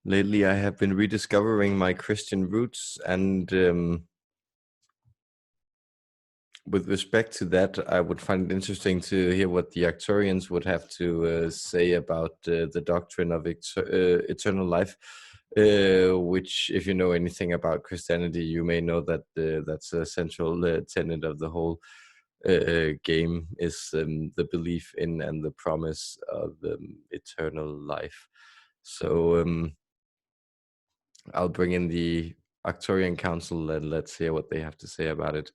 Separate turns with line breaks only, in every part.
Lately, I have been rediscovering my Christian roots, and with respect to that, I would find it interesting to hear what the Arcturians would have to say about the doctrine of eternal life, which, if you know anything about Christianity, you may know that that's a central tenet of the whole game is the belief in and the promise of eternal life. So I'll bring in the Arcturian Council and let's hear what they have to say about it.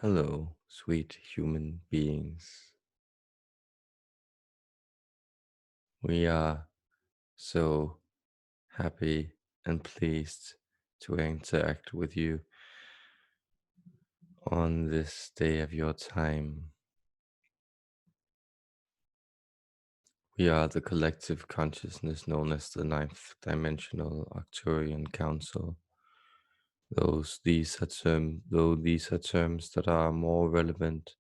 Hello, sweet human beings. We are so happy and pleased to interact with you on this day of your time. We are the collective consciousness known as the ninth dimensional Arcturian Council. Though these are terms that are more relevant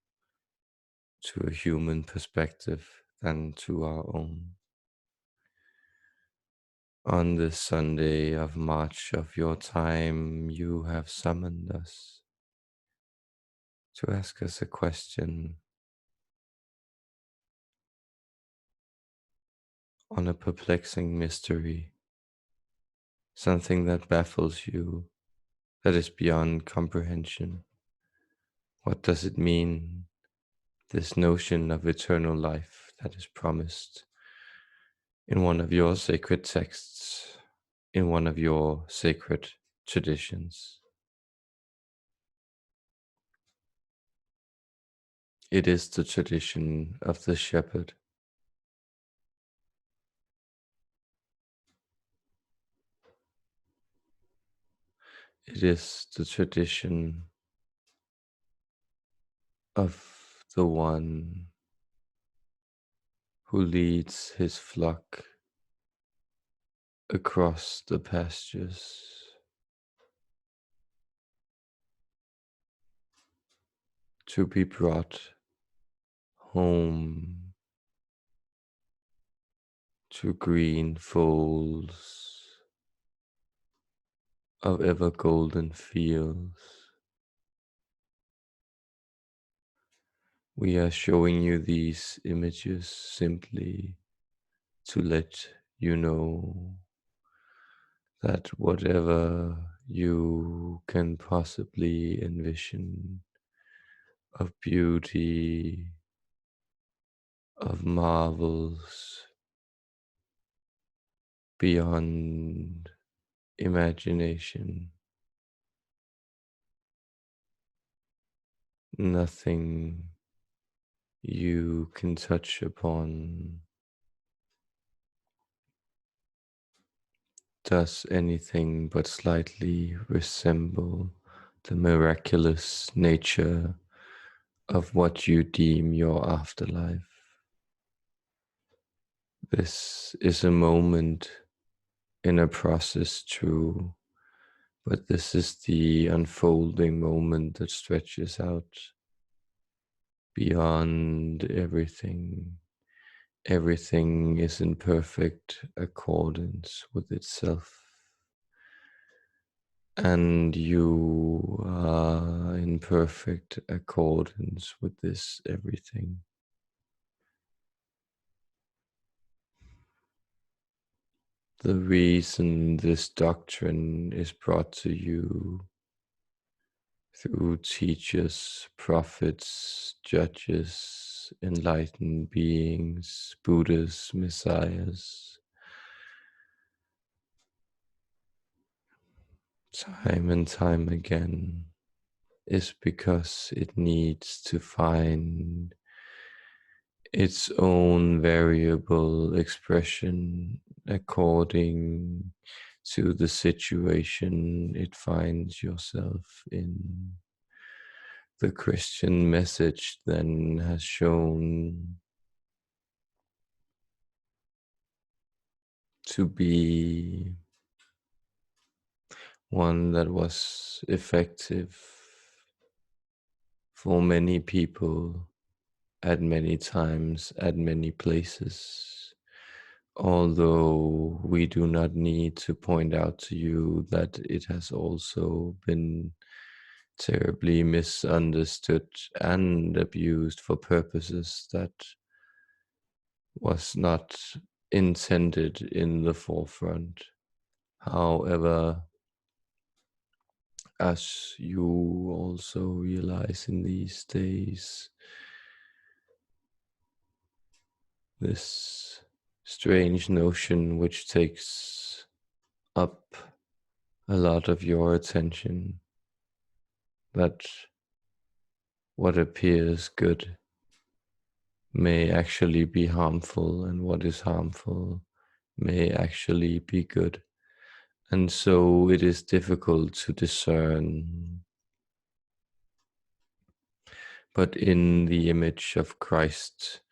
to a human perspective than to our own. On this Sunday of March of your time, you have summoned us to ask us a question on a perplexing mystery, something that baffles you, that is beyond comprehension. What does it mean, this notion of eternal life that is promised in one of your sacred texts, in one of your sacred traditions? It is the tradition of the shepherd. It is the tradition of the one who leads his flock across the pastures to be brought home to green folds of ever golden fields. We are showing you these images simply to let you know that whatever you can possibly envision of beauty, of marvels beyond imagination, nothing you can touch upon does anything but slightly resemble the miraculous nature of what you deem your afterlife. This is a moment in a process, true, but this is the unfolding moment that stretches out beyond everything everything is in perfect accordance with itself, and you are in perfect accordance with this everything. The reason this doctrine is brought to you through teachers, prophets, judges, enlightened beings, Buddhas, messiahs, time and time again, is because it needs to find its own variable expression according to the situation it finds yourself in. The Christian message then has shown to be one that was effective for many people at many times, at many places. Although we do not need to point out to you that it has also been terribly misunderstood and abused for purposes that was not intended in the forefront. However, as you also realize in these days, this strange notion which takes up a lot of your attention, that what appears good may actually be harmful, and what is harmful may actually be good. And so it is difficult to discern. But in the image of Christ,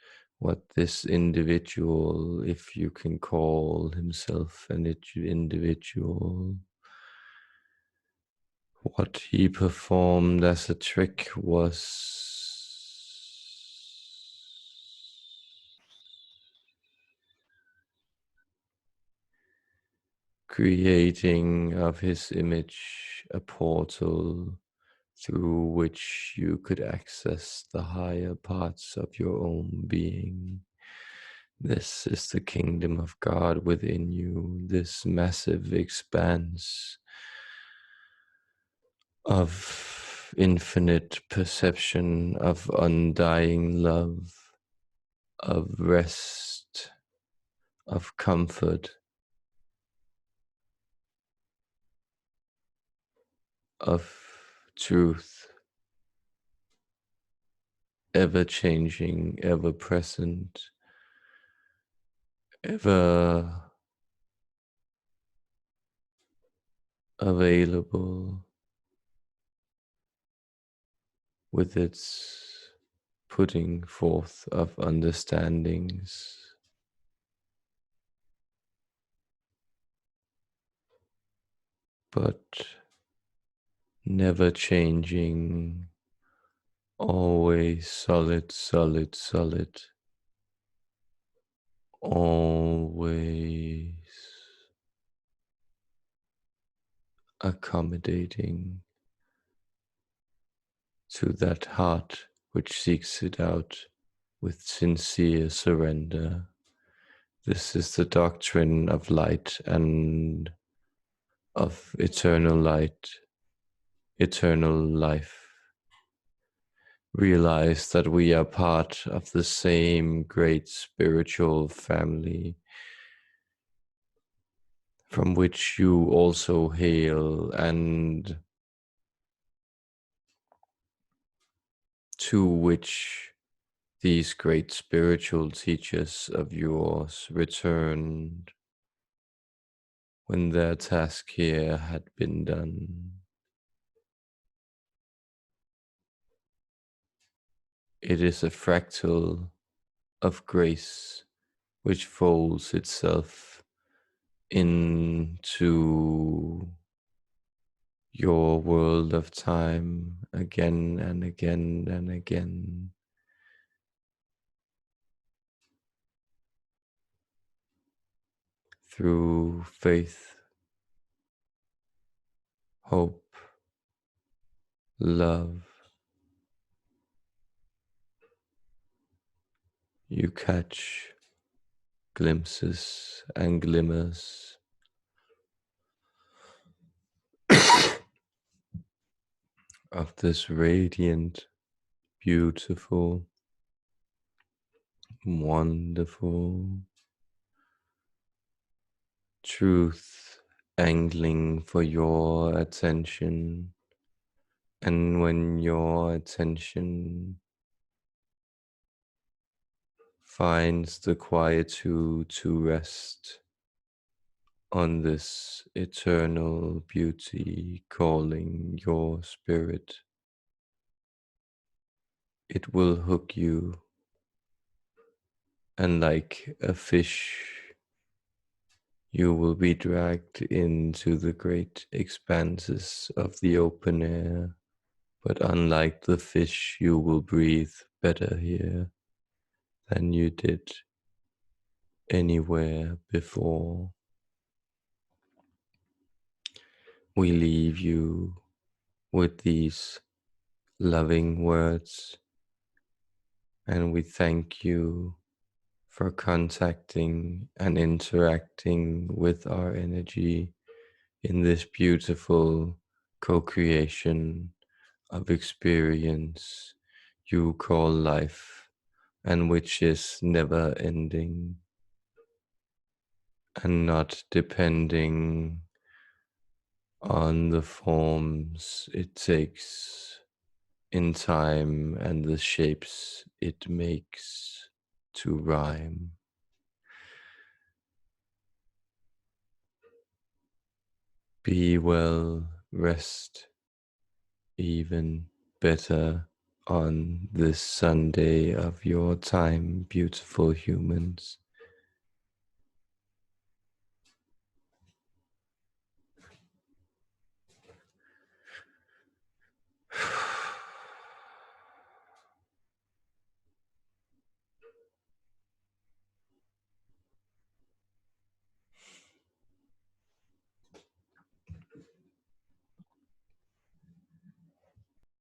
what this individual, if you can call himself an individual, what he performed as a trick was creating of his image a portal through which you could access the higher parts of your own being. This is the kingdom of God within you, this massive expanse of infinite perception, of undying love, of rest, of comfort, of truth, ever changing, ever present, ever available, with its putting forth of understandings, but never changing, always solid, solid, solid, always accommodating to that heart which seeks it out with sincere surrender. This is the doctrine of light and of eternal light, eternal life. Realize that we are part of the same great spiritual family from which you also hail, and to which these great spiritual teachers of yours returned when their task here had been done. It is a fractal of grace which folds itself into your world of time again and again and again. through faith, hope, love, you catch glimpses and glimmers of this radiant, beautiful, wonderful truth angling for your attention. And when your attention finds the quietude to rest on this eternal beauty calling your spirit, it will hook you, and like a fish, you will be dragged into the great expanses of the open air. But unlike the fish, you will breathe better here than you did anywhere before. We leave you with these loving words, and we thank you for contacting and interacting with our energy in this beautiful co-creation of experience you call life, and which is never ending and not depending on the forms it takes in time and the shapes it makes to rhyme. Be well, rest even better on this Sunday of your time, beautiful humans.